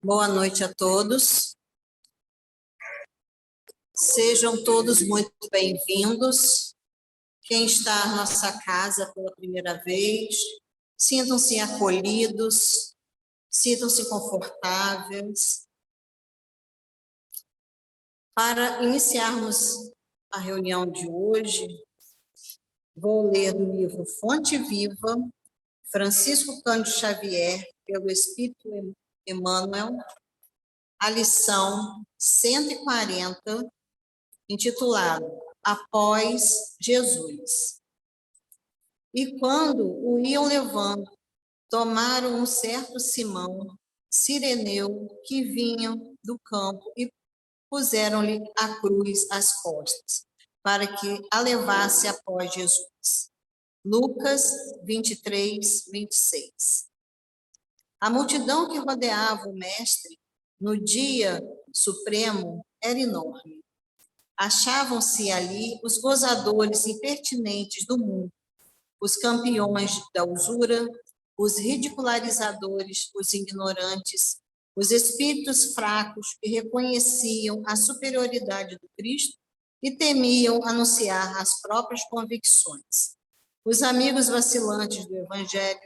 Boa noite a todos. Sejam todos muito bem-vindos. Quem está na nossa casa pela primeira vez, sintam-se acolhidos, sintam-se confortáveis. Para iniciarmos a reunião de hoje, vou ler do livro Fonte Viva, Francisco Cândido Xavier, pelo Espírito Emmanuel, a lição 140, intitulado Após Jesus. E quando o iam levando, tomaram um certo Simão, Cireneu, que vinham do campo, e puseram-lhe a cruz às costas, para que a levasse após Jesus. Lucas 23, 26. A multidão que rodeava o mestre no dia supremo era enorme. Achavam-se ali os gozadores impertinentes do mundo, os campeões da usura, os ridicularizadores, os ignorantes, os espíritos fracos que reconheciam a superioridade do Cristo e temiam anunciar as próprias convicções, os amigos vacilantes do Evangelho,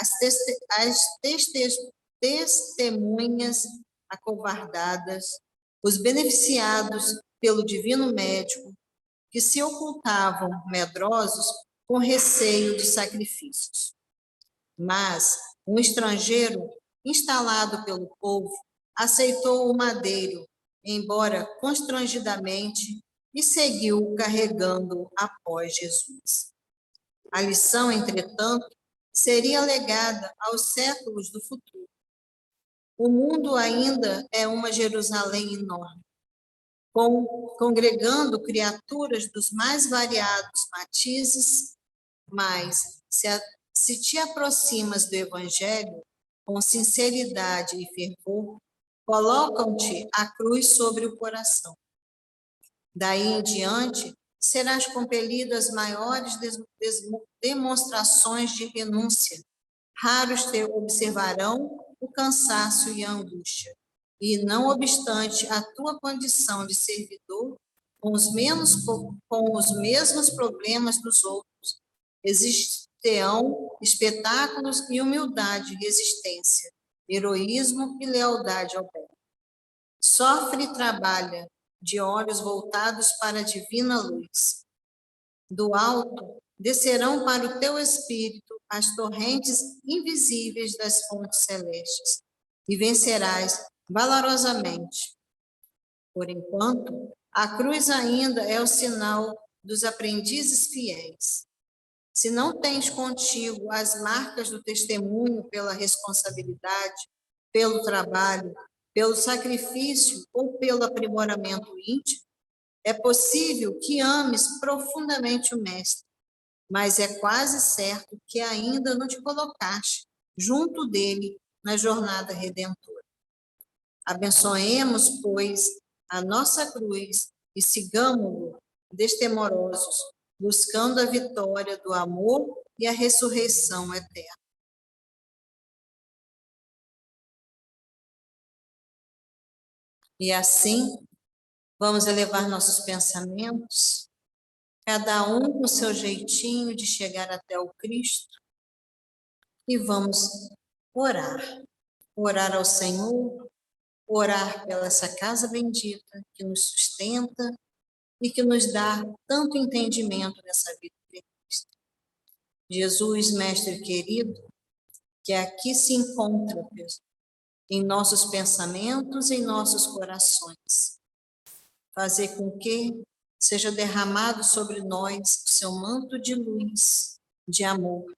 as testemunhas acovardadas, os beneficiados pelo divino médico, que se ocultavam medrosos com receio dos sacrifícios. Mas um estrangeiro, instalado pelo povo, aceitou o madeiro, embora constrangidamente, e seguiu carregando após Jesus. A lição, entretanto, seria legada aos séculos do futuro. O mundo ainda é uma Jerusalém enorme, congregando criaturas dos mais variados matizes, mas se te aproximas do Evangelho com sinceridade e fervor, colocam-te a cruz sobre o coração. Daí em diante, serás compelido às maiores demonstrações de renúncia. Raros te observarão o cansaço e a angústia. E, não obstante a tua condição de servidor, com os mesmos problemas dos outros, existirão espetáculos e humildade e resistência, heroísmo e lealdade ao bem. Sofre e trabalha, de olhos voltados para a divina luz. Do alto, descerão para o teu espírito as torrentes invisíveis das fontes celestes, e vencerás valorosamente. Por enquanto, a cruz ainda é o sinal dos aprendizes fiéis. Se não tens contigo as marcas do testemunho pela responsabilidade, pelo trabalho, pelo sacrifício ou pelo aprimoramento íntimo, é possível que ames profundamente o Mestre, mas é quase certo que ainda não te colocaste junto dele na jornada redentora. Abençoemos, pois, a nossa cruz e sigamo-lo destemorosos, buscando a vitória do amor e a ressurreição eterna. E assim, vamos elevar nossos pensamentos, cada um com o seu jeitinho de chegar até o Cristo, e vamos orar. Orar ao Senhor, orar pela essa casa bendita que nos sustenta e que nos dá tanto entendimento nessa vida de Cristo. Jesus, Mestre querido, que aqui se encontra em nossos pensamentos e em nossos corações. Fazer com que seja derramado sobre nós o seu manto de luz, de amor.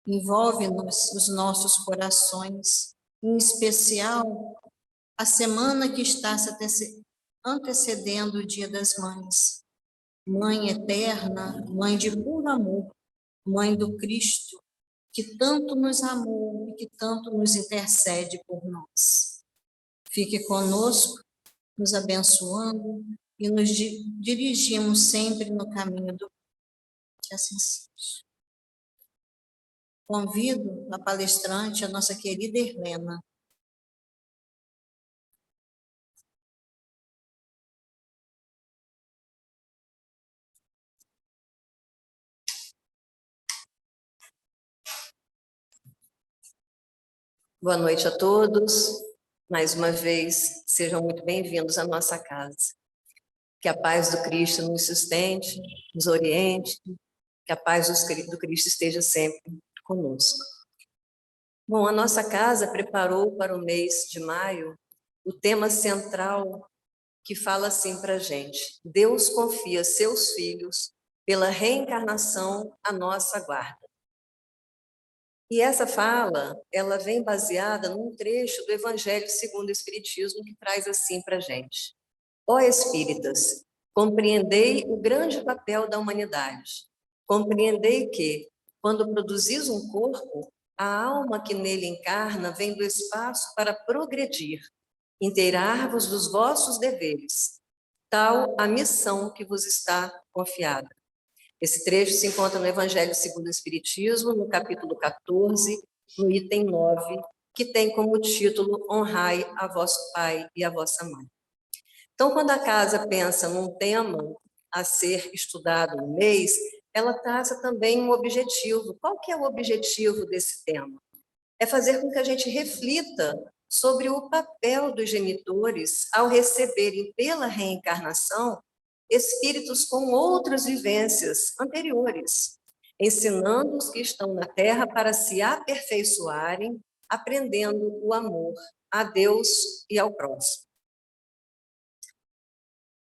Envolve-nos os nossos corações, em especial a semana que está se antecedendo o Dia das Mães. Mãe eterna, mãe de puro amor, mãe do Cristo, que tanto nos amou e que tanto nos intercede por nós. Fique conosco, nos abençoando e nos dirigimos sempre no caminho do que assim seja. Convido a palestrante, a nossa querida Irlena. Boa noite a todos. Mais uma vez, sejam muito bem-vindos à nossa casa. Que a paz do Cristo nos sustente, nos oriente, que a paz do Cristo esteja sempre conosco. Bom, a nossa casa preparou para o mês de maio o tema central que fala assim para a gente: Deus confia seus filhos pela reencarnação à nossa guarda. E essa fala, ela vem baseada num trecho do Evangelho segundo o Espiritismo, que traz assim para a gente: Ó espíritas, compreendei o grande papel da humanidade. Compreendei que, quando produzis um corpo, a alma que nele encarna vem do espaço para progredir, inteirar-vos dos vossos deveres, tal a missão que vos está confiada. Esse trecho se encontra no Evangelho segundo o Espiritismo, no capítulo 14, no item 9, que tem como título Honrai a vosso pai e a vossa mãe. Então, quando a casa pensa num tema a ser estudado no mês, ela traça também um objetivo. Qual que é o objetivo desse tema? É fazer com que a gente reflita sobre o papel dos genitores ao receberem pela reencarnação espíritos com outras vivências anteriores, ensinando os que estão na Terra para se aperfeiçoarem, aprendendo o amor a Deus e ao próximo.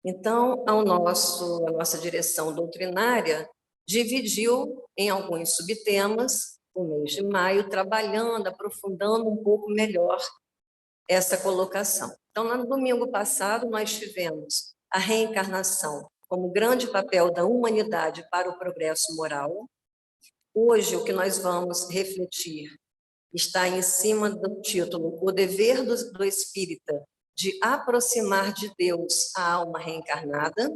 Então, a nossa direção doutrinária dividiu em alguns subtemas o mês de maio, trabalhando, aprofundando um pouco melhor essa colocação. Então, no domingo passado, nós tivemos a reencarnação como grande papel da humanidade para o progresso moral. Hoje, o que nós vamos refletir está em cima do título O Dever do Espírita de aproximar de Deus a alma reencarnada.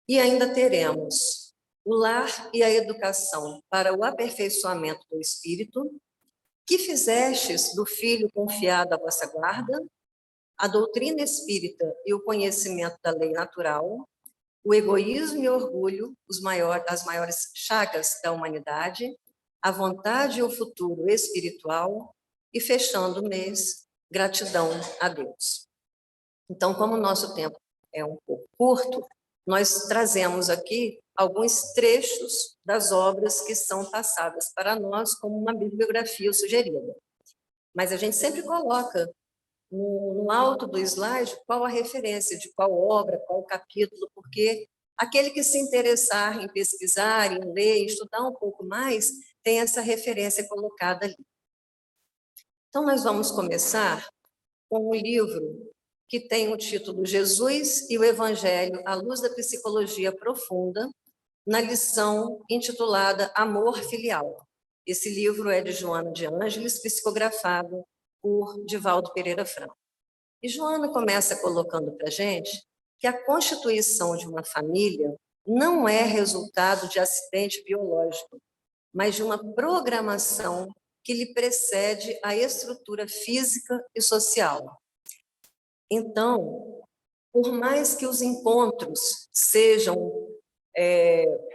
E ainda teremos o lar e a educação para o aperfeiçoamento do espírito, que fizestes do filho confiado à vossa guarda, a doutrina espírita e o conhecimento da lei natural, o egoísmo e o orgulho, as maiores chagas da humanidade, a vontade e o futuro espiritual, e fechando o mês, gratidão a Deus. Então, como o nosso tempo é um pouco curto, nós trazemos aqui alguns trechos das obras que são passadas para nós como uma bibliografia sugerida. Mas a gente sempre coloca no alto do slide qual a referência, de qual obra, qual capítulo, porque aquele que se interessar em pesquisar, em ler, em estudar um pouco mais, tem essa referência colocada ali. Então, nós vamos começar com um livro que tem o título Jesus e o Evangelho à luz da psicologia profunda, na lição intitulada Amor Filial. Esse livro é de Joana de Ângeles, psicografado por Divaldo Pereira Franco. E Joana começa colocando para a gente que a constituição de uma família não é resultado de acidente biológico, mas de uma programação que lhe precede a estrutura física e social. Então, por mais que os encontros sejam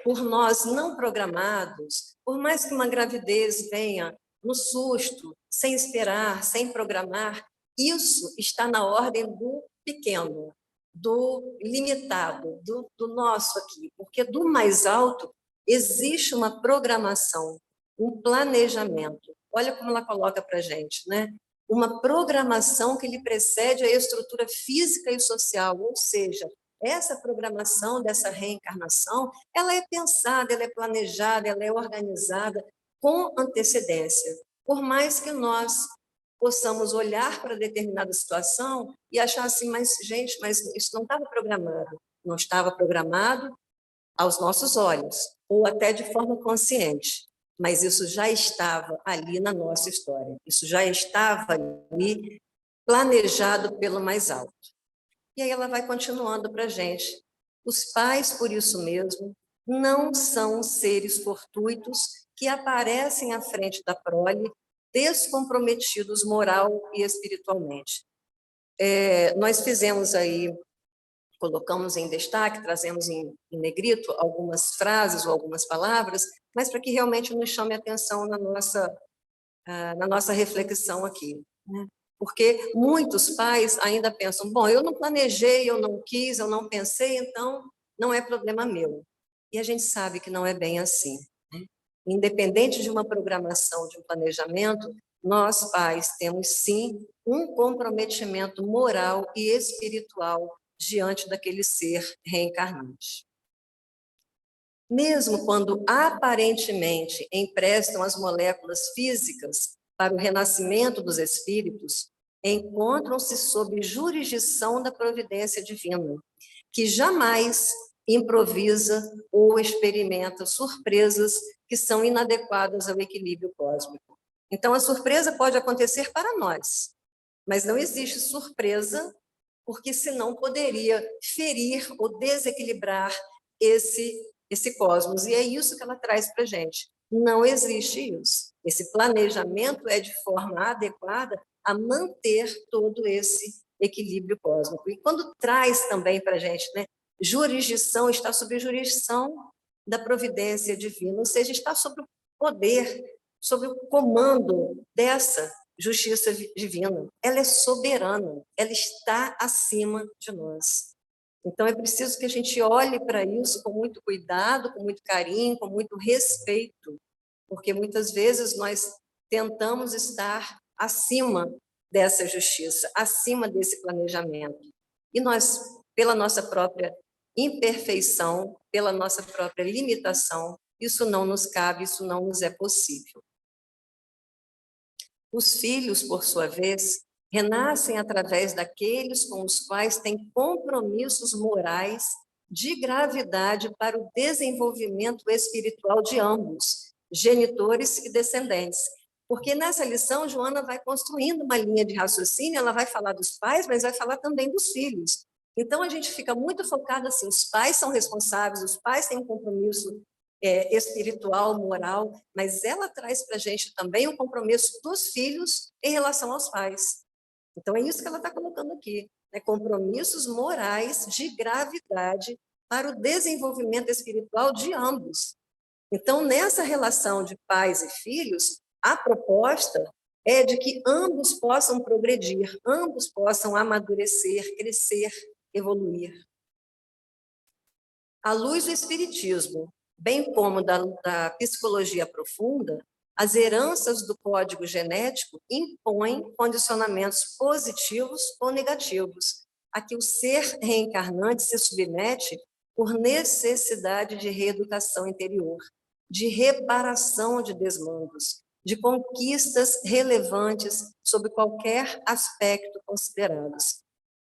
por nós não programados, por mais que uma gravidez venha no susto, sem esperar, sem programar, isso está na ordem do pequeno, do limitado, do nosso aqui, porque do mais alto existe uma programação, um planejamento. Olha como ela coloca para a gente, né? Uma programação que lhe precede a estrutura física e social, ou seja, essa programação dessa reencarnação, ela é pensada, ela é planejada, ela é organizada com antecedência. Por mais que nós possamos olhar para determinada situação e achar assim, mas gente, mas isso não estava programado. Não estava programado aos nossos olhos, ou até de forma consciente. Mas isso já estava ali na nossa história. Isso já estava ali planejado pelo mais alto. E aí ela vai continuando para a gente. Os pais, por isso mesmo, não são seres fortuitos que aparecem à frente da prole, descomprometidos moral e espiritualmente. Nós fizemos aí, colocamos em destaque, trazemos em negrito algumas frases ou algumas palavras, mas para que realmente nos chame a atenção na nossa reflexão aqui, né? Porque muitos pais ainda pensam, bom, eu não planejei, eu não quis, eu não pensei, então não é problema meu. E a gente sabe que não é bem assim, né? Independente de uma programação, de um planejamento, nós pais temos sim um comprometimento moral e espiritual diante daquele ser reencarnante. Mesmo quando aparentemente emprestam as moléculas físicas para o renascimento dos espíritos, encontram-se sob jurisdição da providência divina, que jamais improvisa ou experimenta surpresas que são inadequadas ao equilíbrio cósmico. Então, a surpresa pode acontecer para nós, mas não existe surpresa, porque senão poderia ferir ou desequilibrar esse cosmos. E é isso que ela traz para a gente. Não existe isso. Esse planejamento é de forma adequada a manter todo esse equilíbrio cósmico. E quando traz também para a gente, né, jurisdição, está sob jurisdição da providência divina, ou seja, está sob o poder, sob o comando dessa justiça divina. Ela é soberana, ela está acima de nós. Então, é preciso que a gente olhe para isso com muito cuidado, com muito carinho, com muito respeito, porque muitas vezes nós tentamos estar acima dessa justiça, acima desse planejamento. E nós, pela nossa própria imperfeição, pela nossa própria limitação, isso não nos cabe, isso não nos é possível. Os filhos, por sua vez, renascem através daqueles com os quais têm compromissos morais de gravidade para o desenvolvimento espiritual de ambos, genitores e descendentes. Porque nessa lição, Joana vai construindo uma linha de raciocínio, ela vai falar dos pais, mas vai falar também dos filhos. Então, a gente fica muito focado assim, os pais são responsáveis, os pais têm um compromisso espiritual, moral, mas ela traz para a gente também o compromisso dos filhos em relação aos pais. Então, é isso que ela está colocando aqui, né? Compromissos morais de gravidade para o desenvolvimento espiritual de ambos. Então, nessa relação de pais e filhos, a proposta é de que ambos possam progredir, ambos possam amadurecer, crescer, evoluir. À luz do Espiritismo, bem como da psicologia profunda, as heranças do código genético impõem condicionamentos positivos ou negativos, a que o ser reencarnante se submete por necessidade de reeducação interior, de reparação de desmandos, de conquistas relevantes sob qualquer aspecto considerados.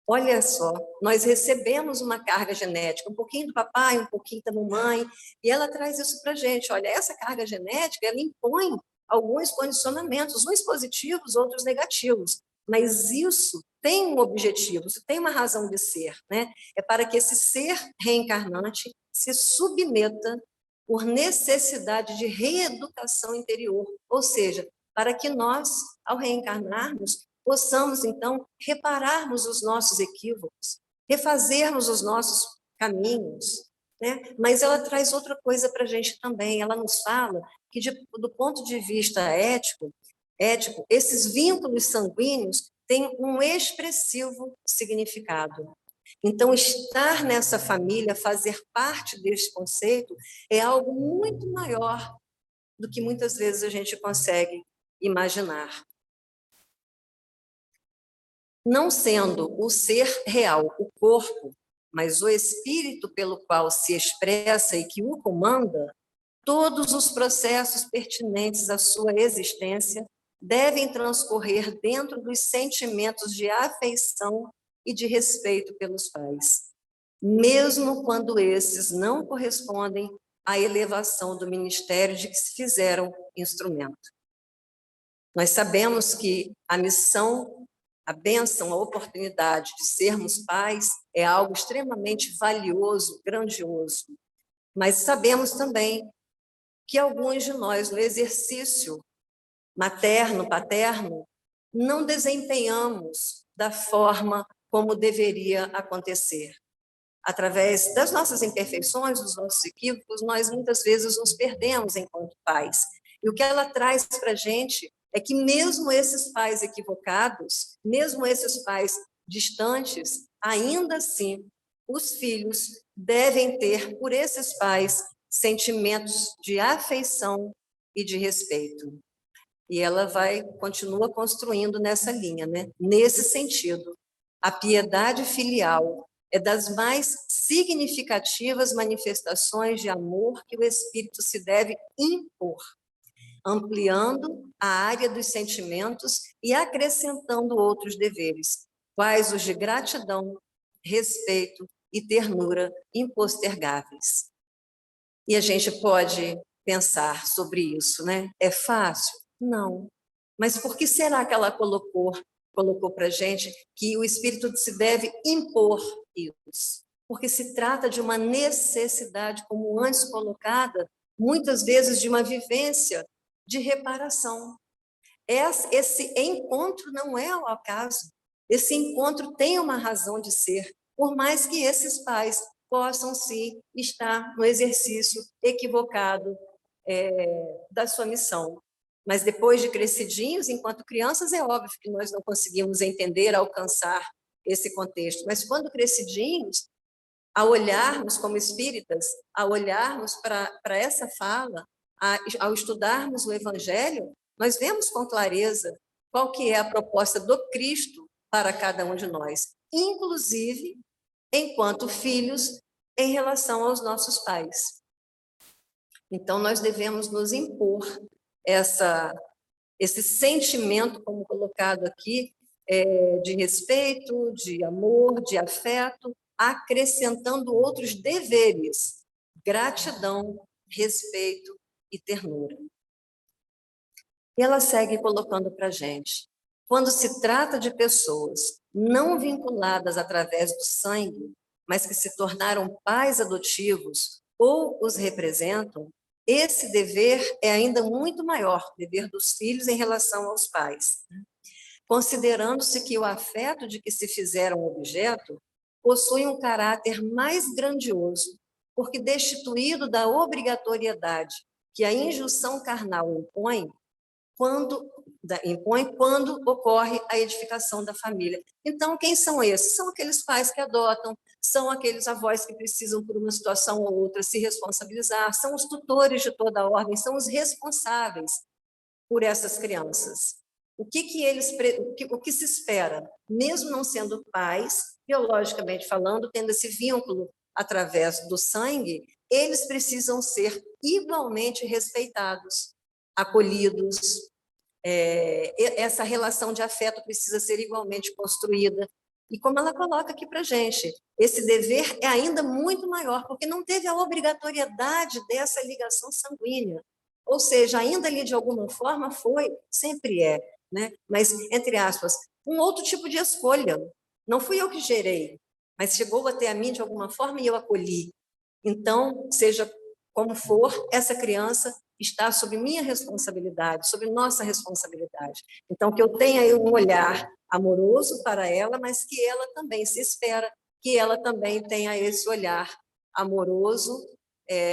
Olha só, nós recebemos uma carga genética, um pouquinho do papai, um pouquinho da mamãe, e ela traz isso para a gente. Olha, essa carga genética, ela impõe alguns condicionamentos, uns positivos, outros negativos, mas isso tem um objetivo, isso tem uma razão de ser, né? É para que esse ser reencarnante se submeta por necessidade de reeducação interior, ou seja, para que nós, ao reencarnarmos, possamos, então, repararmos os nossos equívocos, refazermos os nossos caminhos, né? Mas ela traz outra coisa para a gente também, ela nos fala que, do ponto de vista ético, esses vínculos sanguíneos têm um expressivo significado. Então, estar nessa família, fazer parte desse conceito, é algo muito maior do que muitas vezes a gente consegue imaginar. Não sendo o ser real o corpo, mas o espírito pelo qual se expressa e que o comanda, todos os processos pertinentes à sua existência devem transcorrer dentro dos sentimentos de afeição e de respeito pelos pais, mesmo quando esses não correspondem à elevação do ministério de que se fizeram instrumento. Nós sabemos que a missão, a bênção, a oportunidade de sermos pais é algo extremamente valioso, grandioso, mas sabemos também que alguns de nós, no exercício materno, paterno, não desempenhamos da forma como deveria acontecer. Através das nossas imperfeições, dos nossos equívocos, nós muitas vezes nos perdemos enquanto pais. E o que ela traz para a gente é que mesmo esses pais equivocados, mesmo esses pais distantes, ainda assim, os filhos devem ter por esses pais sentimentos de afeição e de respeito. E ela continua construindo nessa linha, né? Nesse sentido. A piedade filial é das mais significativas manifestações de amor que o espírito se deve impor, ampliando a área dos sentimentos e acrescentando outros deveres, quais os de gratidão, respeito e ternura impostergáveis. E a gente pode pensar sobre isso, né? É fácil? Não. Mas por que será que ela colocou para a gente que o espírito se deve impor isso? Porque se trata de uma necessidade, como antes colocada, muitas vezes de uma vivência de reparação. Esse encontro não é ao acaso. Esse encontro tem uma razão de ser, por mais que esses pais possam sim estar no exercício equivocado da sua missão. Mas depois de crescidinhos, enquanto crianças, é óbvio que nós não conseguimos entender, alcançar esse contexto. Mas quando crescidinhos, ao olharmos como espíritas, ao olharmos para essa fala, ao estudarmos o Evangelho, nós vemos com clareza qual que é a proposta do Cristo para cada um de nós, inclusive enquanto filhos em relação aos nossos pais. Então, nós devemos nos impor esse sentimento, como colocado aqui, de respeito, de amor, de afeto, acrescentando outros deveres, gratidão, respeito e ternura. E ela segue colocando para a gente, quando se trata de pessoas não vinculadas através do sangue, mas que se tornaram pais adotivos ou os representam, esse dever é ainda muito maior, o dever dos filhos em relação aos pais. Considerando-se que o afeto de que se fizeram objeto possui um caráter mais grandioso, porque destituído da obrigatoriedade que a injunção carnal impõe quando ocorre a edificação da família. Então, quem são esses? São aqueles pais que adotam, são aqueles avós que precisam, por uma situação ou outra, se responsabilizar, são os tutores de toda a ordem, são os responsáveis por essas crianças. O que se espera, mesmo não sendo pais, biologicamente falando, tendo esse vínculo através do sangue, eles precisam ser igualmente respeitados, acolhidos, essa relação de afeto precisa ser igualmente construída. E como ela coloca aqui para a gente, esse dever é ainda muito maior, porque não teve a obrigatoriedade dessa ligação sanguínea. Ou seja, ainda ali de alguma forma foi, sempre é, né? Mas, entre aspas, um outro tipo de escolha. Não fui eu que gerei, mas chegou até a mim de alguma forma e eu acolhi. Então, seja como for, essa criança está sob minha responsabilidade, sob nossa responsabilidade. Então, que eu tenha um olhar amoroso para ela, mas que ela também se espera que ela também tenha esse olhar amoroso,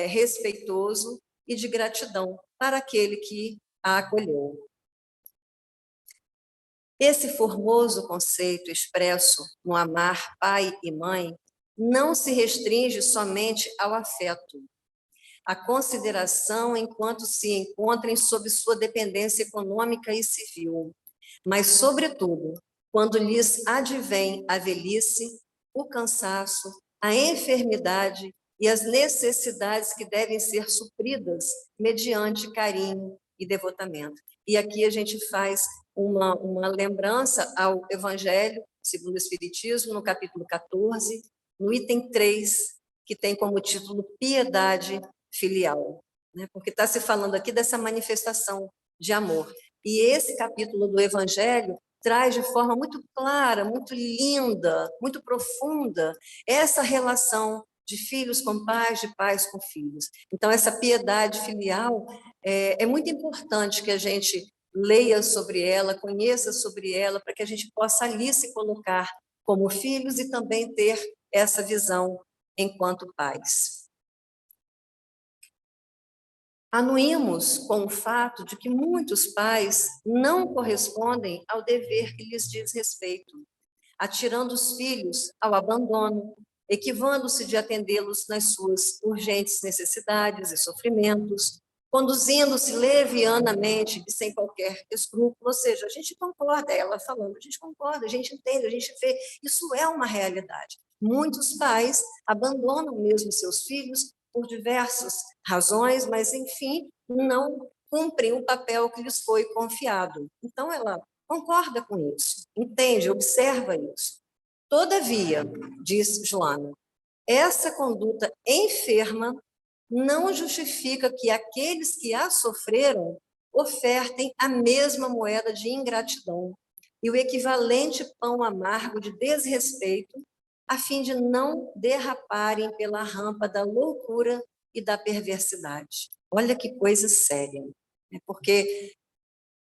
respeitoso e de gratidão para aquele que a acolheu. Esse formoso conceito expresso no amar pai e mãe não se restringe somente ao afeto, a consideração enquanto se encontrem sob sua dependência econômica e civil, mas, sobretudo, quando lhes advém a velhice, o cansaço, a enfermidade e as necessidades que devem ser supridas mediante carinho e devotamento. E aqui a gente faz uma lembrança ao Evangelho segundo o Espiritismo, no capítulo 14, no item 3, que tem como título Piedade Filial, né? Porque está se falando aqui dessa manifestação de amor. E esse capítulo do Evangelho traz de forma muito clara, muito linda, muito profunda, essa relação de filhos com pais, de pais com filhos. Então, essa piedade filial é muito importante que a gente leia sobre ela, conheça sobre ela, para que a gente possa ali se colocar como filhos e também ter essa visão enquanto pais. Anuímos com o fato de que muitos pais não correspondem ao dever que lhes diz respeito, atirando os filhos ao abandono, equivando-se de atendê-los nas suas urgentes necessidades e sofrimentos, conduzindo-se levianamente e sem qualquer escrúpulo. Ou seja, a gente concorda, ela falando, a gente concorda, a gente entende, a gente vê, isso é uma realidade. Muitos pais abandonam mesmo seus filhos por diversas razões, mas, enfim, não cumprem o papel que lhes foi confiado. Então, ela concorda com isso, entende, observa isso. Todavia, diz Joana, essa conduta enferma não justifica que aqueles que a sofreram ofertem a mesma moeda de ingratidão e o equivalente pão amargo de desrespeito, a fim de não derraparem pela rampa da loucura e da perversidade. Olha que coisa séria, né? Porque,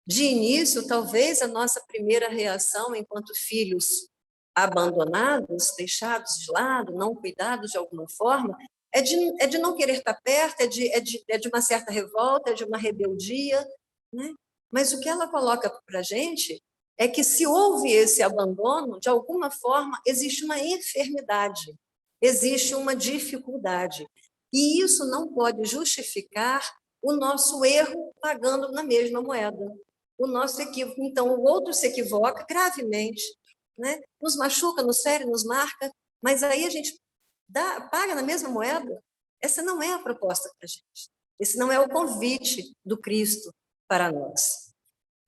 de início, talvez a nossa primeira reação enquanto filhos abandonados, deixados de lado, não cuidados de alguma forma, é de não querer estar perto, é de uma certa revolta, é de uma rebeldia, né? Mas o que ela coloca para a gente é que se houve esse abandono, de alguma forma, existe uma enfermidade, existe uma dificuldade. E isso não pode justificar o nosso erro pagando na mesma moeda. O nosso equívoco. Então, o outro se equivoca gravemente, né? Nos machuca, nos fere, nos marca, mas aí a gente paga na mesma moeda. Essa não é a proposta para a gente. Esse não é o convite do Cristo para nós.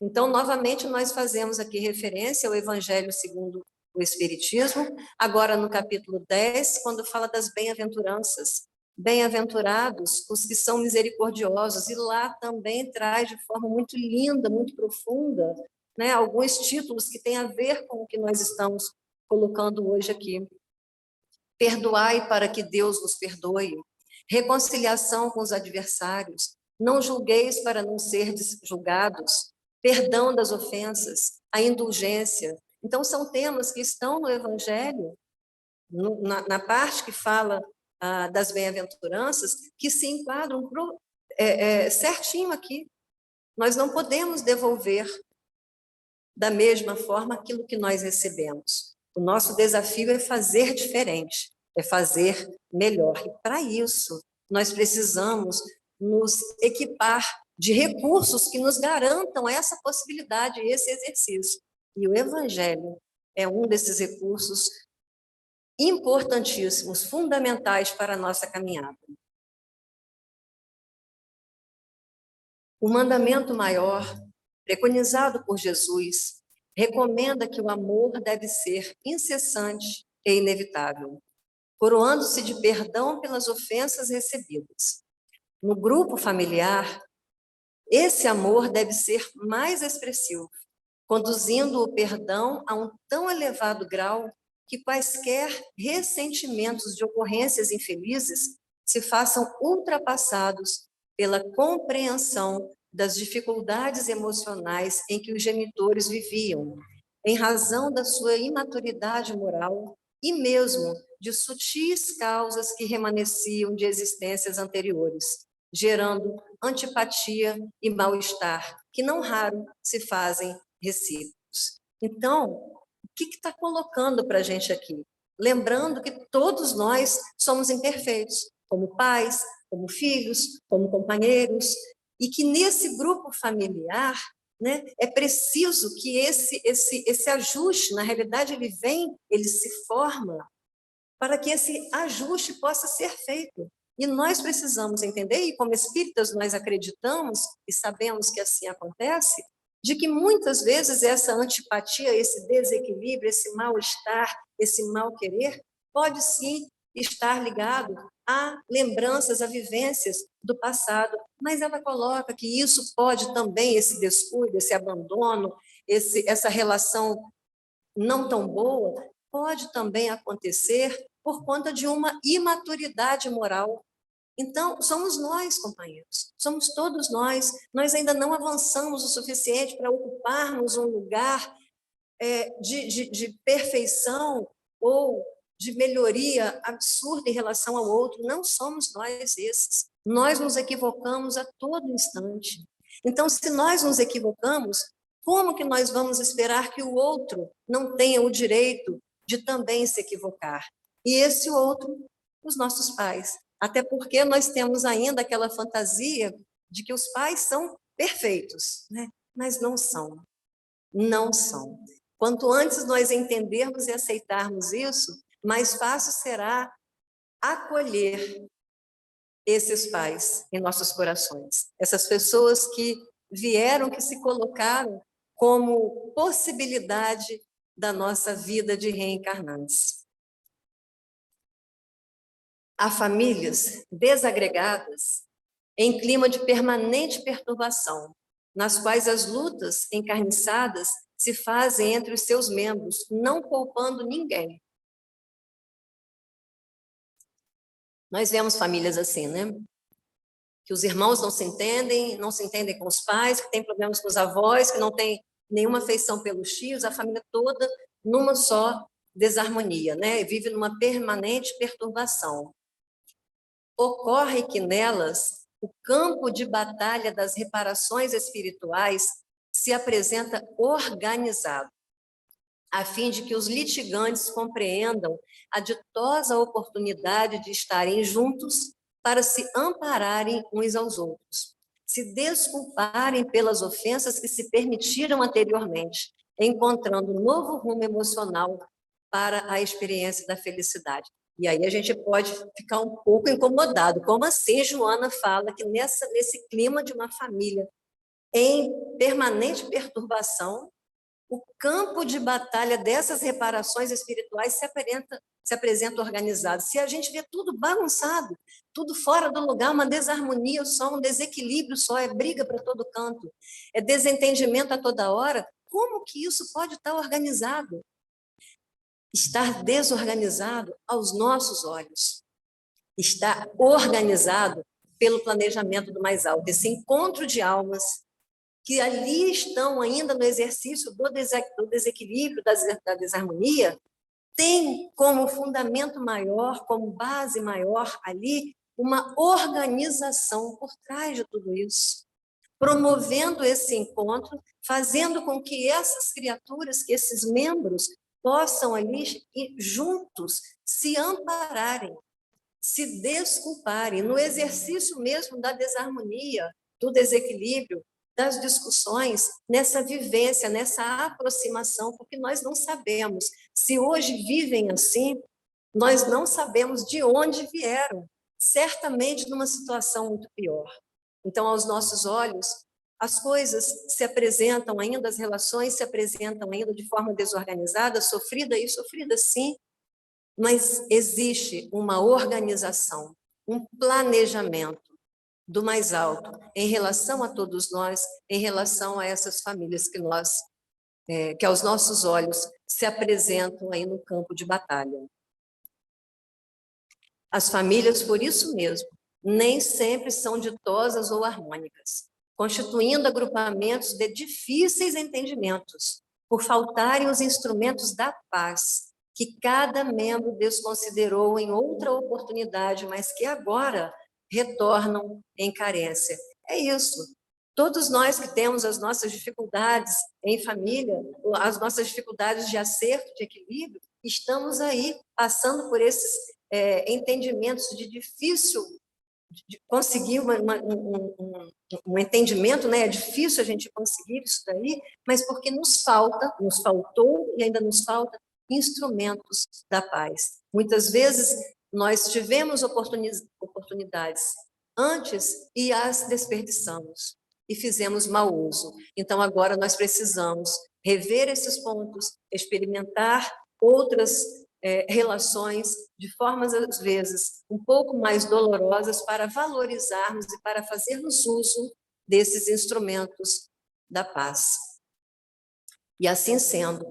Então, novamente, nós fazemos aqui referência ao Evangelho segundo o Espiritismo, agora no capítulo 10, quando fala das bem-aventuranças. Bem-aventurados os que são misericordiosos, e lá também traz de forma muito linda, muito profunda, né, alguns títulos que têm a ver com o que nós estamos colocando hoje aqui. Perdoai para que Deus vos perdoe. Reconciliação com os adversários. Não julgueis para não serdes julgados. Perdão das ofensas. A indulgência. Então, são temas que estão no Evangelho, na parte que fala das bem-aventuranças, que se enquadram certinho aqui. Nós não podemos devolver da mesma forma aquilo que nós recebemos. O nosso desafio é fazer diferente, é fazer melhor. E para isso, nós precisamos nos equipar de recursos que nos garantam essa possibilidade, esse exercício. E o Evangelho é um desses recursos importantíssimos, fundamentais para a nossa caminhada. O mandamento maior, preconizado por Jesus, recomenda que o amor deve ser incessante e inevitável, coroando-se de perdão pelas ofensas recebidas. No grupo familiar, esse amor deve ser mais expressivo, conduzindo o perdão a um tão elevado grau que quaisquer ressentimentos de ocorrências infelizes se façam ultrapassados pela compreensão das dificuldades emocionais em que os genitores viviam, em razão da sua imaturidade moral e mesmo de sutis causas que remanesciam de existências anteriores, gerando antipatia e mal-estar, que não raro se fazem recíprocos. Então, o que está colocando para a gente aqui? Lembrando que todos nós somos imperfeitos, como pais, como filhos, como companheiros, e que nesse grupo familiar, né, é preciso que esse ajuste, na realidade, ele se forma para que esse ajuste possa ser feito. E nós precisamos entender, e como espíritas nós acreditamos e sabemos que assim acontece, de que muitas vezes essa antipatia, esse desequilíbrio, esse mal-estar, esse mal-querer, pode sim estar ligado a lembranças, a vivências do passado, mas ela coloca que isso pode também, esse descuido, esse abandono, essa relação não tão boa, pode também acontecer por conta de uma imaturidade moral. Então, somos nós, companheiros, somos todos nós ainda não avançamos o suficiente para ocuparmos um lugar de perfeição ou de melhoria absurda em relação ao outro, não somos nós esses. Nós nos equivocamos a todo instante. Então, se nós nos equivocamos, como que nós vamos esperar que o outro não tenha o direito de também se equivocar? E esse outro, os nossos pais. Até porque nós temos ainda aquela fantasia de que os pais são perfeitos, né? Mas não são. Não são. Quanto antes nós entendermos e aceitarmos isso, mais fácil será acolher esses pais em nossos corações. Essas pessoas que vieram, que se colocaram como possibilidade da nossa vida de reencarnantes. Há famílias desagregadas em clima de permanente perturbação, nas quais as lutas encarniçadas se fazem entre os seus membros, não poupando ninguém. Nós vemos famílias assim, né? Que os irmãos não se entendem com os pais, que tem problemas com os avós, que não tem nenhuma afeição pelos tios, a família toda numa só desarmonia, né? E vive numa permanente perturbação. Ocorre que nelas o campo de batalha das reparações espirituais se apresenta organizado, a fim de que os litigantes compreendam a ditosa oportunidade de estarem juntos para se ampararem uns aos outros, se desculparem pelas ofensas que se permitiram anteriormente, encontrando um novo rumo emocional para a experiência da felicidade. E aí a gente pode ficar um pouco incomodado. Como assim Joana fala que nesse clima de uma família em permanente perturbação, o campo de batalha dessas reparações espirituais se apresenta organizado? Se a gente vê tudo bagunçado, tudo fora do lugar, uma desarmonia só, um desequilíbrio só, é briga para todo canto, é desentendimento a toda hora, como que isso pode estar organizado? Estar desorganizado aos nossos olhos. Está organizado pelo planejamento do mais alto. Esse encontro de almas que ali estão ainda no exercício do desequilíbrio, da desarmonia, tem como fundamento maior, como base maior ali, uma organização por trás de tudo isso, promovendo esse encontro, fazendo com que essas criaturas, que esses membros, possam ali juntos se ampararem, se desculparem, no exercício mesmo da desarmonia, do desequilíbrio, das discussões, nessa vivência, nessa aproximação, porque nós não sabemos. Se hoje vivem assim, nós não sabemos de onde vieram, certamente numa situação muito pior. Então, aos nossos olhos, as coisas se apresentam ainda, as relações se apresentam ainda de forma desorganizada, sofrida sim, mas existe uma organização, um planejamento do mais alto em relação a todos nós, em relação a essas famílias que aos nossos olhos se apresentam aí no campo de batalha. As famílias, por isso mesmo, nem sempre são ditosas ou harmônicas, constituindo agrupamentos de difíceis entendimentos, por faltarem os instrumentos da paz, que cada membro desconsiderou em outra oportunidade, mas que agora retornam em carência. É isso. Todos nós que temos as nossas dificuldades em família, as nossas dificuldades de acerto, de equilíbrio, estamos aí passando por esses entendimentos de difícil de conseguir um entendimento, né? É difícil a gente conseguir isso daí, mas porque nos faltou e ainda nos falta instrumentos da paz. Muitas vezes nós tivemos oportunidades antes e as desperdiçamos e fizemos mau uso. Então agora nós precisamos rever esses pontos, experimentar outras relações de formas, às vezes, um pouco mais dolorosas para valorizarmos e para fazermos uso desses instrumentos da paz. E assim sendo,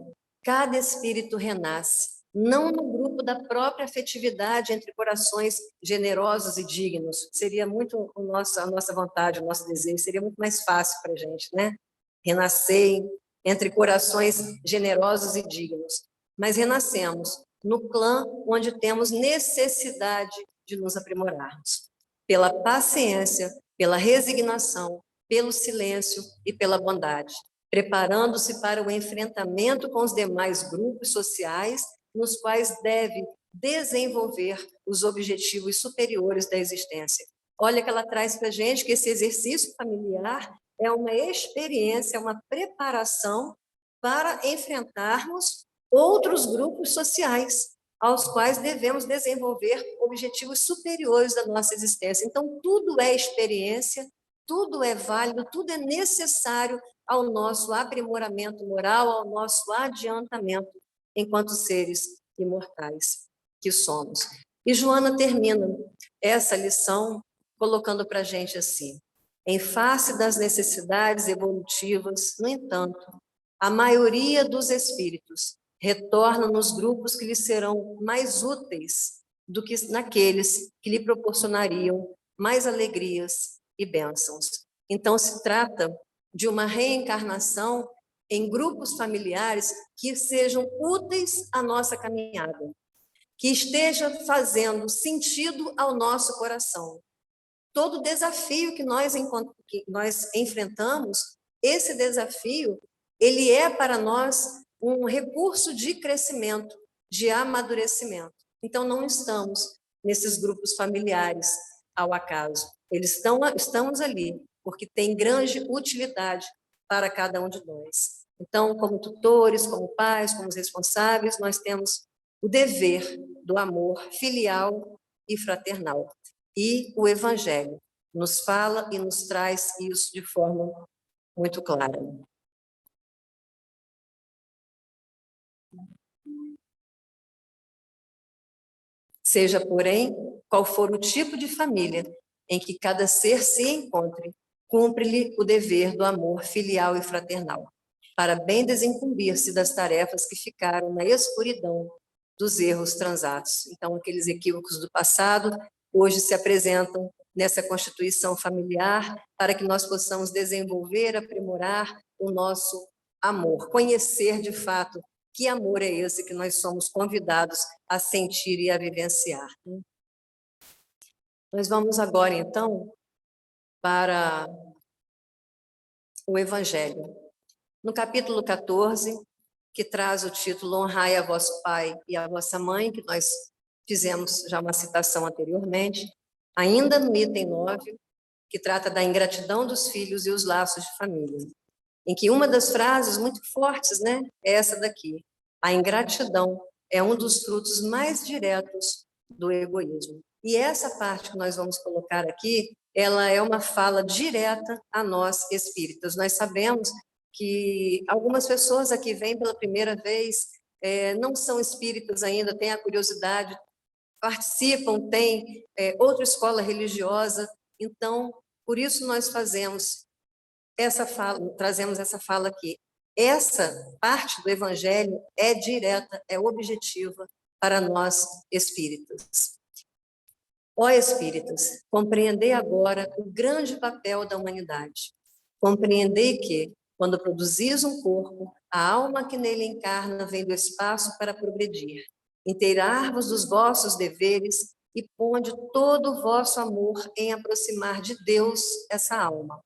cada espírito renasce, não no grupo da própria afetividade entre corações generosos e dignos. Seria muito a nossa vontade, o nosso desejo, seria muito mais fácil para a gente, né? Renascer entre corações generosos e dignos. Mas renascemos no clã onde temos necessidade de nos aprimorarmos. Pela paciência, pela resignação, pelo silêncio e pela bondade, preparando-se para o enfrentamento com os demais grupos sociais nos quais deve desenvolver os objetivos superiores da existência. Olha que ela traz para a gente que esse exercício familiar é uma experiência, uma preparação para enfrentarmos outros grupos sociais, aos quais devemos desenvolver objetivos superiores da nossa existência. Então, tudo é experiência, tudo é válido, tudo é necessário ao nosso aprimoramento moral, ao nosso adiantamento enquanto seres imortais que somos. E Joana termina essa lição colocando para a gente assim: em face das necessidades evolutivas, no entanto, a maioria dos espíritos retorna nos grupos que lhes serão mais úteis do que naqueles que lhe proporcionariam mais alegrias e bênçãos. Então, se trata de uma reencarnação em grupos familiares que sejam úteis à nossa caminhada, que esteja fazendo sentido ao nosso coração. Todo desafio que nós enfrentamos, esse desafio, ele é para nós um recurso de crescimento, de amadurecimento. Então, não estamos nesses grupos familiares ao acaso. Estamos ali porque tem grande utilidade para cada um de nós. Então, como tutores, como pais, como responsáveis, nós temos o dever do amor filial e fraternal. E o Evangelho nos fala e nos traz isso de forma muito clara. Seja, porém, qual for o tipo de família em que cada ser se encontre, cumpre-lhe o dever do amor filial e fraternal, para bem desincumbir-se das tarefas que ficaram na escuridão dos erros transatos. Então, aqueles equívocos do passado, hoje se apresentam nessa constituição familiar, para que nós possamos desenvolver, aprimorar o nosso amor, conhecer de fato que amor é esse que nós somos convidados a sentir e a vivenciar. Nós vamos agora, então, para o Evangelho. No capítulo 14, que traz o título Honrai a vosso pai e a vossa mãe, que nós fizemos já uma citação anteriormente, ainda no item 9, que trata da ingratidão dos filhos e os laços de família, em que uma das frases muito fortes, né, é essa daqui: a ingratidão é um dos frutos mais diretos do egoísmo. E essa parte que nós vamos colocar aqui, ela é uma fala direta a nós espíritas. Nós sabemos que algumas pessoas aqui vêm pela primeira vez, não são espíritas ainda, têm a curiosidade, participam, têm outra escola religiosa. Então, por isso nós fazemos essa fala, trazemos essa fala aqui. Essa parte do Evangelho é direta, é objetiva para nós espíritas. Ó espíritas, compreendei agora o grande papel da humanidade. Compreendei que, quando produzis um corpo, a alma que nele encarna vem do espaço para progredir. Inteirar-vos dos vossos deveres e ponde todo o vosso amor em aproximar de Deus essa alma.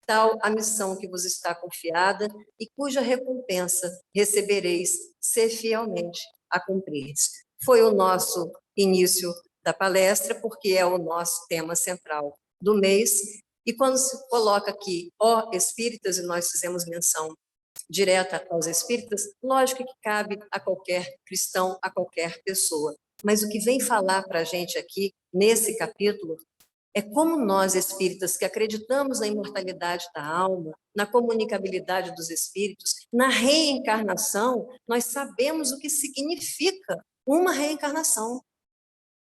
Tal a missão que vos está confiada e cuja recompensa recebereis se fielmente a cumprirdes. Foi o nosso início da palestra, porque é o nosso tema central do mês. E quando se coloca aqui, ó espíritas, e nós fizemos menção direta aos espíritas, lógico que cabe a qualquer cristão, a qualquer pessoa. Mas o que vem falar para a gente aqui, nesse capítulo, é como nós, espíritas, que acreditamos na imortalidade da alma, na comunicabilidade dos espíritos, na reencarnação, nós sabemos o que significa uma reencarnação.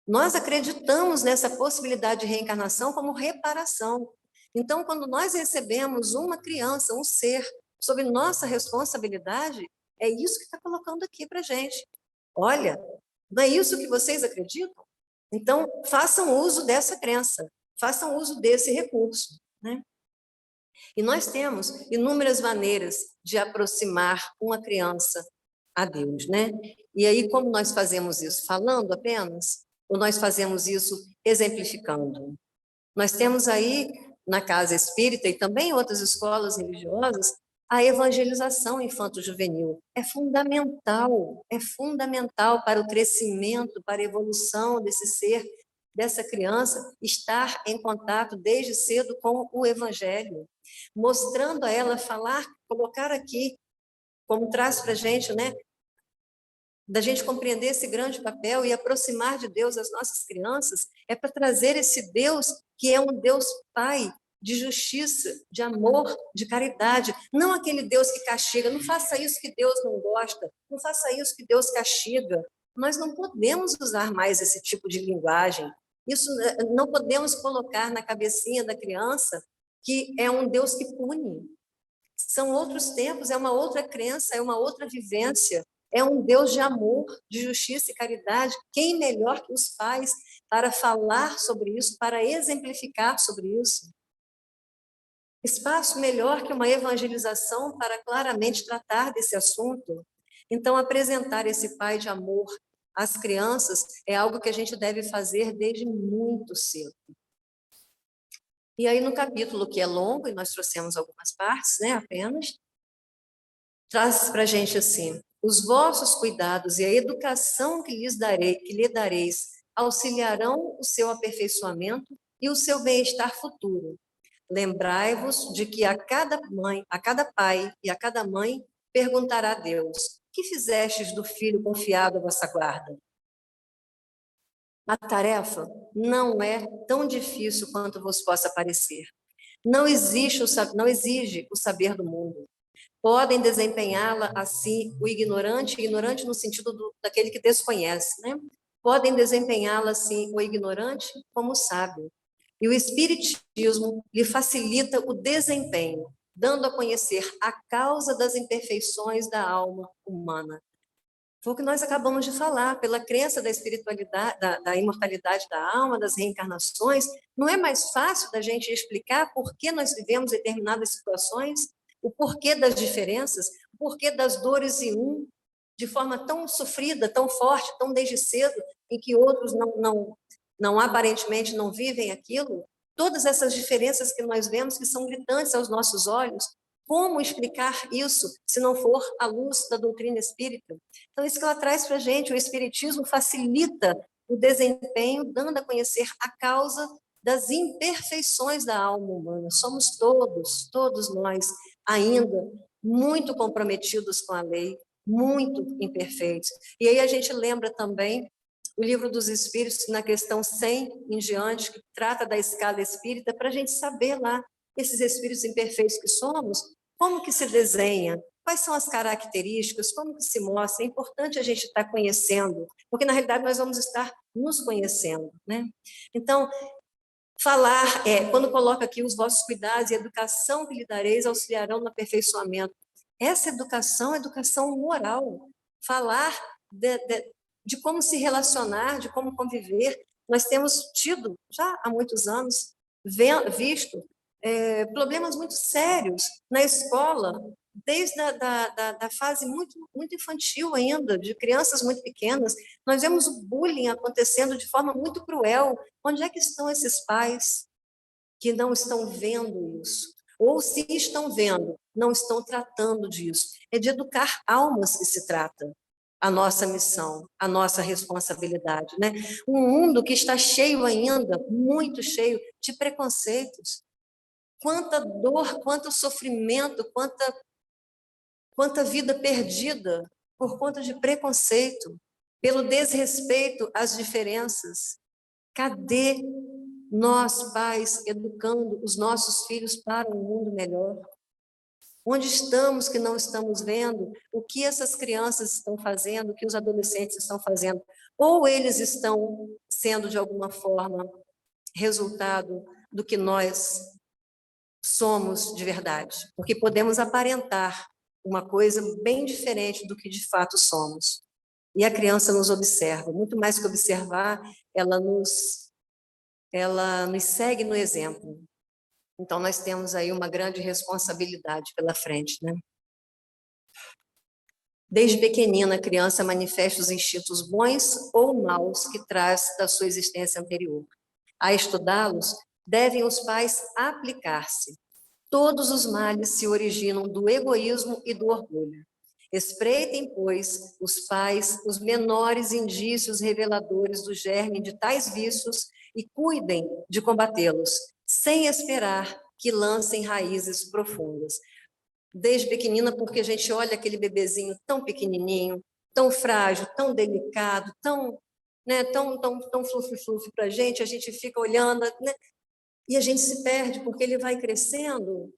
Nós acreditamos nessa possibilidade de reencarnação como reparação. Então, quando nós recebemos uma criança, um ser, sob nossa responsabilidade, é isso que está colocando aqui para a gente. Olha, não é isso que vocês acreditam? Então, façam uso dessa crença, façam uso desse recurso, né? E nós temos inúmeras maneiras de aproximar uma criança a Deus, né? E aí, como nós fazemos isso? Falando apenas? Ou nós fazemos isso exemplificando? Nós temos aí, na Casa Espírita e também em outras escolas religiosas, a evangelização infanto-juvenil. É fundamental para o crescimento, para a evolução desse ser, dessa criança, estar em contato desde cedo com o Evangelho, mostrando a ela, falar, colocar aqui, como traz para a gente, né, da gente compreender esse grande papel e aproximar de Deus as nossas crianças, é para trazer esse Deus que é um Deus Pai, de justiça, de amor, de caridade. Não aquele Deus que castiga. Não faça isso que Deus não gosta. Não faça isso que Deus castiga. Nós não podemos usar mais esse tipo de linguagem. Isso não podemos colocar na cabecinha da criança que é um Deus que pune. São outros tempos, é uma outra crença, é uma outra vivência. É um Deus de amor, de justiça e caridade. Quem melhor que os pais para falar sobre isso, para exemplificar sobre isso? Espaço melhor que uma evangelização para claramente tratar desse assunto. Então, apresentar esse pai de amor às crianças é algo que a gente deve fazer desde muito cedo. E aí, no capítulo que é longo, e nós trouxemos algumas partes, né, apenas, traz para a gente assim: os vossos cuidados e a educação que lhe dareis auxiliarão o seu aperfeiçoamento e o seu bem-estar futuro. Lembrai-vos de que a cada pai e a cada mãe perguntará a Deus: que fizestes do filho confiado à vossa guarda? A tarefa não é tão difícil quanto vos possa parecer. Não exige o saber do mundo. Podem desempenhá-la assim o ignorante no sentido daquele que desconhece, né? Podem desempenhá-la assim o ignorante como o sábio. E o espiritismo lhe facilita o desempenho, dando a conhecer a causa das imperfeições da alma humana. Foi o que nós acabamos de falar, pela crença da espiritualidade, da imortalidade da alma, das reencarnações, não é mais fácil da gente explicar por que nós vivemos determinadas situações, o porquê das diferenças, o porquê das dores em um, de forma tão sofrida, tão forte, tão desde cedo, em que outros não aparentemente não vivem aquilo. Todas essas diferenças que nós vemos, que são gritantes aos nossos olhos, como explicar isso se não for à luz da doutrina espírita? Então, isso que ela traz para a gente, o espiritismo facilita o desempenho, dando a conhecer a causa das imperfeições da alma humana. Somos todos nós, ainda muito comprometidos com a lei, muito imperfeitos. E aí a gente lembra também o Livro dos Espíritos, na questão 100 em diante, que trata da escala espírita, para a gente saber lá, esses espíritos imperfeitos que somos, como que se desenha, quais são as características, como que se mostra. É importante a gente estar conhecendo, porque na realidade nós vamos estar nos conhecendo, né? Então, falar, quando coloca aqui os vossos cuidados e a educação que lhe dareis auxiliarão no aperfeiçoamento. Essa educação é educação moral. Falar de como se relacionar, de como conviver. Nós temos tido, já há muitos anos, visto problemas muito sérios na escola, desde da fase muito infantil ainda, de crianças muito pequenas. Nós vemos o bullying acontecendo de forma muito cruel. Onde é que estão esses pais que não estão vendo isso? Ou se estão vendo, não estão tratando disso. É de educar almas que se trata a nossa missão, a nossa responsabilidade, né? Um mundo que está cheio ainda, muito cheio de preconceitos. Quanta dor, quanto sofrimento, quanta vida perdida por conta de preconceito, pelo desrespeito às diferenças. Cadê nós, pais, educando os nossos filhos para um mundo melhor? Onde estamos que não estamos vendo o que essas crianças estão fazendo, o que os adolescentes estão fazendo? Ou eles estão sendo, de alguma forma, resultado do que nós somos de verdade? Porque podemos aparentar uma coisa bem diferente do que de fato somos. E a criança nos observa, muito mais que observar, ela nos segue no exemplo. Então, nós temos aí uma grande responsabilidade pela frente, né? Desde pequenina, a criança manifesta os instintos bons ou maus que traz da sua existência anterior. A estudá-los, devem os pais aplicar-se. Todos os males se originam do egoísmo e do orgulho. Espreitem, pois, os pais os menores indícios reveladores do germe de tais vícios e cuidem de combatê-los, sem esperar que lancem raízes profundas. Desde pequenina, porque a gente olha aquele bebezinho tão pequenininho, tão frágil, tão delicado, tão, né, tão fluffy para a gente fica olhando, né, e a gente se perde, porque ele vai crescendo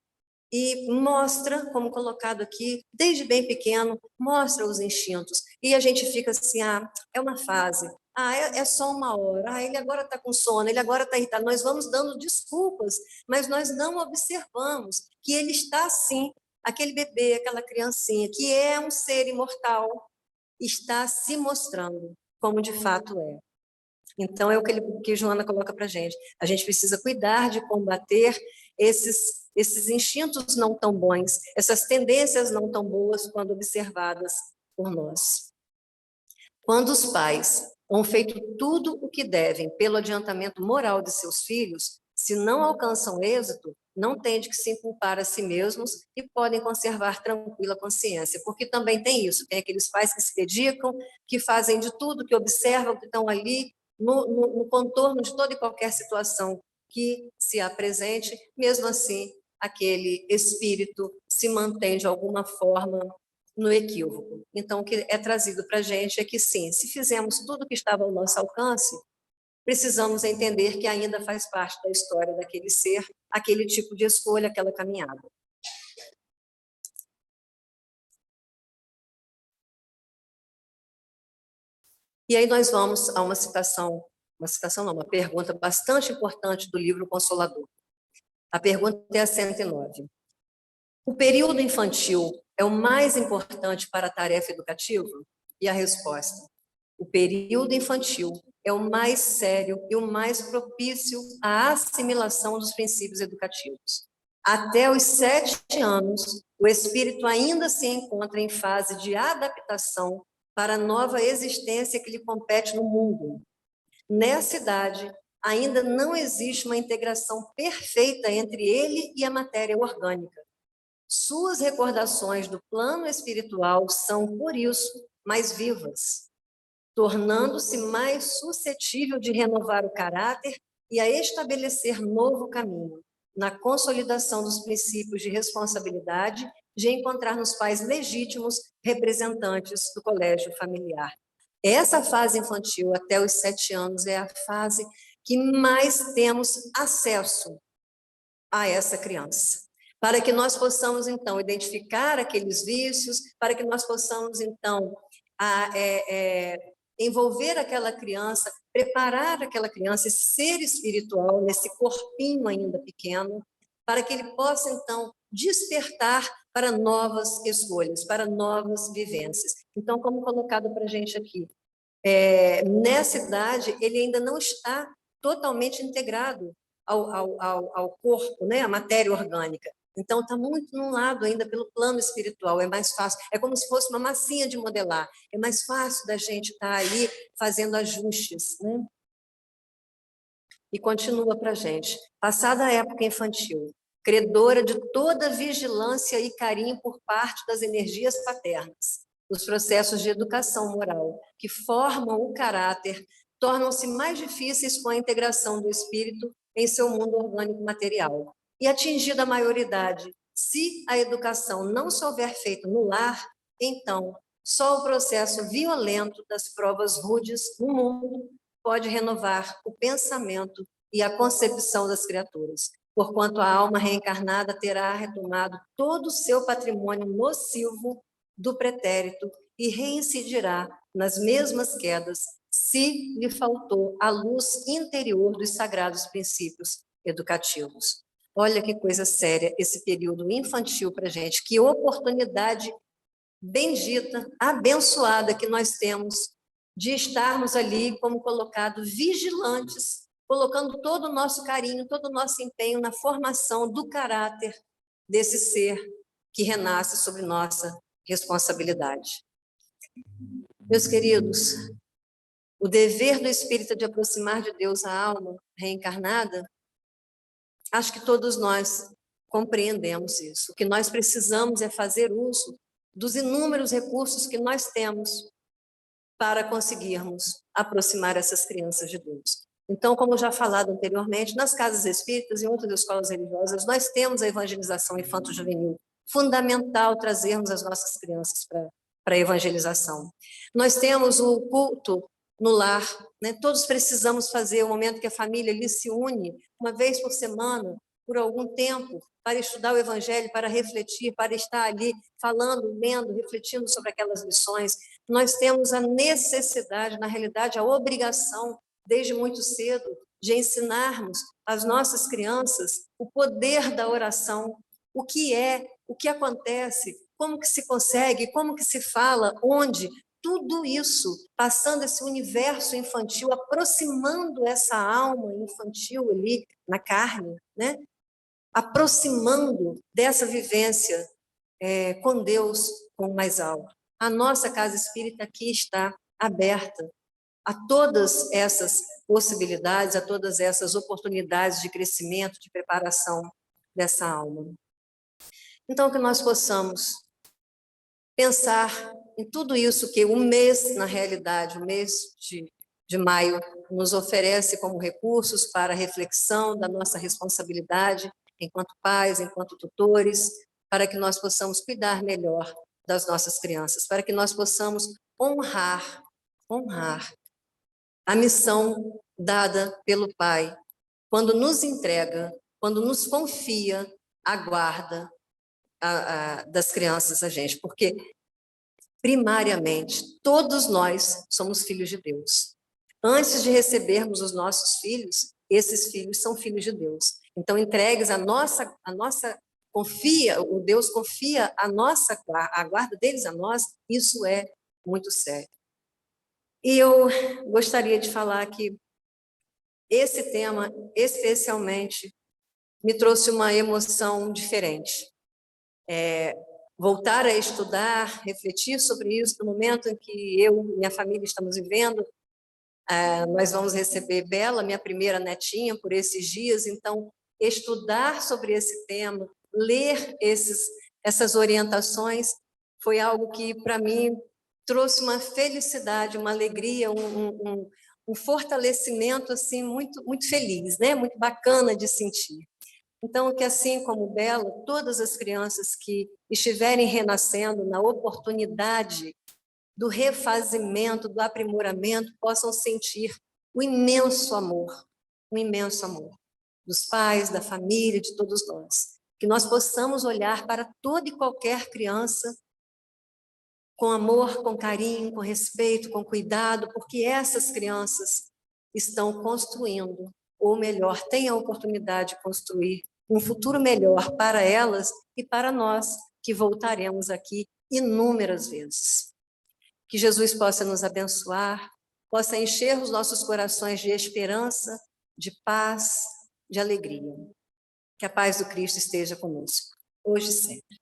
e mostra, como colocado aqui, desde bem pequeno, mostra os instintos. E a gente fica assim, é uma fase, é só uma hora, ele agora está com sono, ele agora está irritado. Nós vamos dando desculpas, mas nós não observamos que ele está assim, aquele bebê, aquela criancinha, que é um ser imortal, está se mostrando como de fato é. Então, é o que Joana coloca para a gente precisa cuidar de combater esses instintos não tão bons, essas tendências não tão boas quando observadas por nós. Quando os pais ont feito tudo o que devem pelo adiantamento moral de seus filhos, se não alcançam êxito, não têm de que se inculpar a si mesmos e podem conservar tranquila consciência, porque também tem isso, tem aqueles pais que se dedicam, que fazem de tudo, que observam, que estão ali no contorno de toda e qualquer situação que se apresente, mesmo assim, aquele espírito se mantém de alguma forma no equívoco. Então, o que é trazido para a gente é que sim, se fizemos tudo que estava ao nosso alcance, precisamos entender que ainda faz parte da história daquele ser, aquele tipo de escolha, aquela caminhada. E aí nós vamos a uma pergunta bastante importante do livro Consolador. A pergunta é a 109. O período infantil é o mais importante para a tarefa educativa? E a resposta: o período infantil é o mais sério e o mais propício à assimilação dos princípios educativos. Até os 7 anos, o espírito ainda se encontra em fase de adaptação para a nova existência que lhe compete no mundo. Nessa idade, ainda não existe uma integração perfeita entre ele e a matéria orgânica. Suas recordações do plano espiritual são, por isso, mais vivas, tornando-se mais suscetível de renovar o caráter e a estabelecer novo caminho, na consolidação dos princípios de responsabilidade, de encontrar nos pais legítimos representantes do colégio familiar. Essa fase infantil, até os 7 anos, é a fase que mais temos acesso a essa criança. Para que nós possamos, então, identificar aqueles vícios, para que nós possamos, então, envolver aquela criança, preparar aquela criança, esse ser espiritual, nesse corpinho ainda pequeno, para que ele possa, então, despertar para novas escolhas, para novas vivências. Então, como colocado para a gente aqui, nessa idade, ele ainda não está totalmente integrado ao corpo, né, à matéria orgânica. Então, está muito num lado ainda pelo plano espiritual, é mais fácil, é como se fosse uma massinha de modelar, é mais fácil da gente estar aí fazendo ajustes, né? E continua para a gente, passada a época infantil, credora de toda vigilância e carinho por parte das energias paternas, os processos de educação moral, que formam o caráter, tornam-se mais difíceis com a integração do espírito em seu mundo orgânico material. E atingida a maioridade, se a educação não se houver feito no lar, então só o processo violento das provas rudes no mundo pode renovar o pensamento e a concepção das criaturas, porquanto a alma reencarnada terá retomado todo o seu patrimônio nocivo do pretérito e reincidirá nas mesmas quedas se lhe faltou a luz interior dos sagrados princípios educativos. Olha que coisa séria esse período infantil para a gente, que oportunidade bendita, abençoada que nós temos de estarmos ali, como colocado, vigilantes, colocando todo o nosso carinho, todo o nosso empenho na formação do caráter desse ser que renasce sobre nossa responsabilidade. Meus queridos, o dever do espírita de aproximar de Deus a alma reencarnada, acho que todos nós compreendemos isso. O que nós precisamos é fazer uso dos inúmeros recursos que nós temos para conseguirmos aproximar essas crianças de Deus. Então, como já falado anteriormente, nas casas espíritas e em outras escolas religiosas, nós temos a evangelização infanto-juvenil. Fundamental trazermos as nossas crianças para a evangelização. Nós temos o culto no lar, né? Todos precisamos fazer o momento que a família ali se une, uma vez por semana, por algum tempo, para estudar o evangelho, para refletir, para estar ali falando, lendo, refletindo sobre aquelas lições. Nós temos a necessidade, na realidade, a obrigação, desde muito cedo, de ensinarmos às nossas crianças o poder da oração, o que é, o que acontece, como que se consegue, como que se fala, onde, tudo isso, passando esse universo infantil, aproximando essa alma infantil ali na carne, né? Aproximando dessa vivência com Deus, com o mais alto. A nossa casa espírita aqui está aberta a todas essas possibilidades, a todas essas oportunidades de crescimento, de preparação dessa alma. Então, que nós possamos pensar em tudo isso que o mês, na realidade, o mês de maio, nos oferece como recursos para a reflexão da nossa responsabilidade enquanto pais, enquanto tutores, para que nós possamos cuidar melhor das nossas crianças, para que nós possamos honrar a missão dada pelo Pai, quando nos entrega, quando nos confia a guarda das crianças a gente, porque, primariamente, todos nós somos filhos de Deus. Antes de recebermos os nossos filhos, esses filhos são filhos de Deus. Então, entregues a nossa confia, o Deus confia a guarda deles a nós, isso é muito sério. E eu gostaria de falar que esse tema, especialmente, me trouxe uma emoção diferente. Voltar a estudar, refletir sobre isso, no momento em que eu e minha família estamos vivendo, nós vamos receber Bela, minha primeira netinha, por esses dias, então, estudar sobre esse tema, ler essas orientações, foi algo que, para mim, trouxe uma felicidade, uma alegria, um fortalecimento assim, muito, muito feliz, né? Muito bacana de sentir. Então, que assim como Bela, todas as crianças que estiverem renascendo na oportunidade do refazimento, do aprimoramento, possam sentir o imenso amor dos pais, da família, de todos nós. Que nós possamos olhar para toda e qualquer criança com amor, com carinho, com respeito, com cuidado, porque essas crianças estão construindo, ou melhor, têm a oportunidade de construir um futuro melhor para elas e para nós, que voltaremos aqui inúmeras vezes. Que Jesus possa nos abençoar, possa encher os nossos corações de esperança, de paz, de alegria. Que a paz do Cristo esteja conosco, hoje e sempre.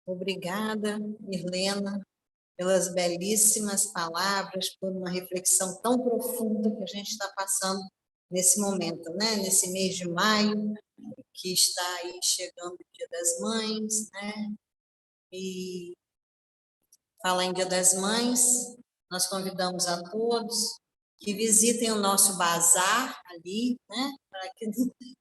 Obrigada, Irlena, pelas belíssimas palavras, por uma reflexão tão profunda que a gente está passando nesse momento, né? Nesse mês de maio, que está aí chegando o Dia das Mães, né? E falar em Dia das Mães, nós convidamos a todos que visitem o nosso bazar ali, né? Para que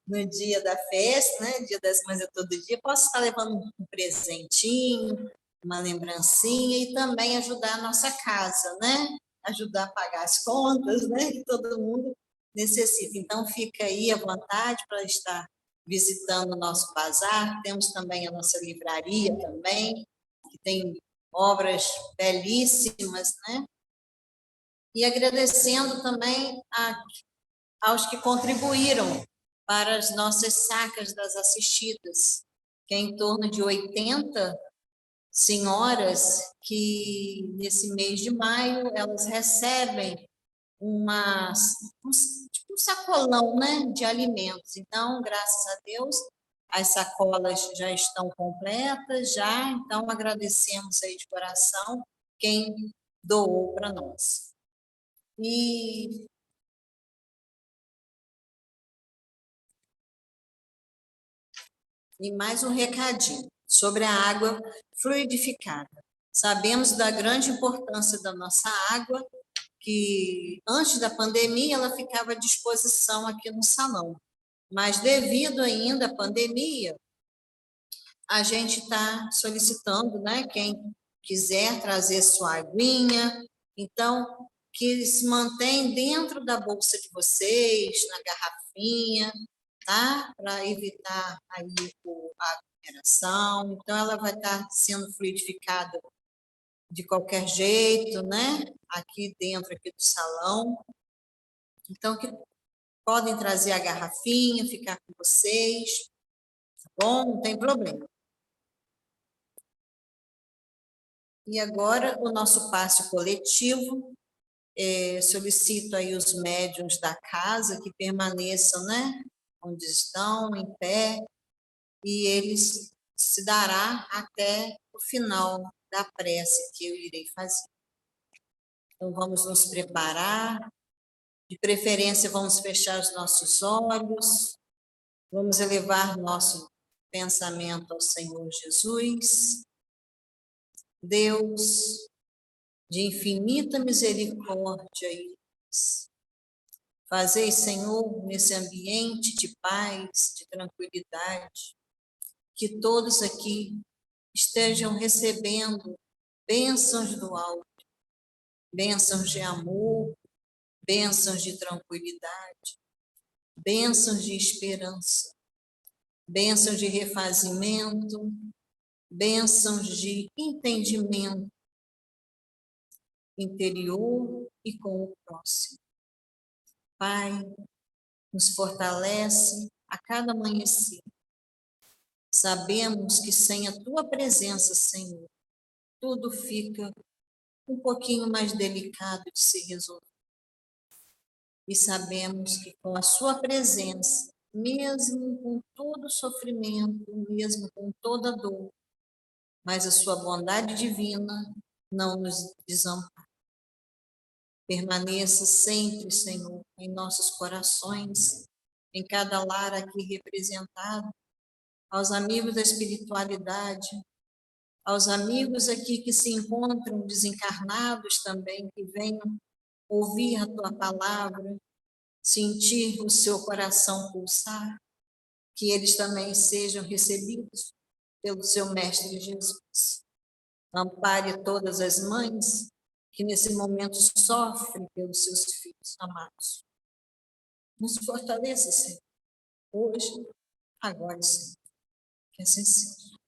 no dia da festa, né? Dia das Mães é todo dia, possa estar levando um presentinho, uma lembrancinha e também ajudar a nossa casa, né? Ajudar a pagar as contas, né? Que todo mundo necessita. Então, fica aí à vontade para estar visitando o nosso bazar. Temos também a nossa livraria também, que tem obras belíssimas, né? E agradecendo também aos que contribuíram para as nossas sacas das assistidas, que é em torno de 80 senhoras que, nesse mês de maio, elas recebem tipo um sacolão, né, de alimentos. Então, graças a Deus, as sacolas já estão completas, já. Então, agradecemos aí de coração quem doou para nós. E mais um recadinho sobre a água fluidificada. Sabemos da grande importância da nossa água, que antes da pandemia ela ficava à disposição aqui no salão. Mas devido ainda à pandemia, a gente está solicitando, né, quem quiser trazer sua aguinha, então, que se mantém dentro da bolsa de vocês, na garrafinha, tá? Para evitar aí a aglomeração. Então, ela vai estar sendo fluidificada de qualquer jeito, né? Aqui dentro aqui do salão. Então, que podem trazer a garrafinha, ficar com vocês, tá bom? Não tem problema. E agora, o nosso passe coletivo, solicito aí os médiuns da casa que permaneçam, né, onde estão, em pé, e eles se dará até o final da prece que eu irei fazer. Então, vamos nos preparar, de preferência, vamos fechar os nossos olhos, vamos elevar nosso pensamento ao Senhor Jesus. Deus de infinita misericórdia e luz, fazei, Senhor, nesse ambiente de paz, de tranquilidade, que todos aqui estejam recebendo bênçãos do alto, bênçãos de amor, bênçãos de tranquilidade, bênçãos de esperança, bênçãos de refazimento, bênçãos de entendimento interior e com o próximo. Pai, nos fortalece a cada amanhecer. Sabemos que sem a Tua presença, Senhor, tudo fica um pouquinho mais delicado de se resolver. E sabemos que com a Sua presença, mesmo com todo o sofrimento, mesmo com toda a dor, mas a Sua bondade divina não nos desampara. Permaneça sempre, Senhor, em nossos corações, em cada lar aqui representado, aos amigos da espiritualidade, aos amigos aqui que se encontram desencarnados também, que venham ouvir a Tua palavra, sentir o seu coração pulsar, que eles também sejam recebidos pelo seu Mestre Jesus. Ampare todas as mães que nesse momento sofrem pelos seus filhos amados. Nos fortaleça, Senhor, hoje, agora e sempre. Que assim seja.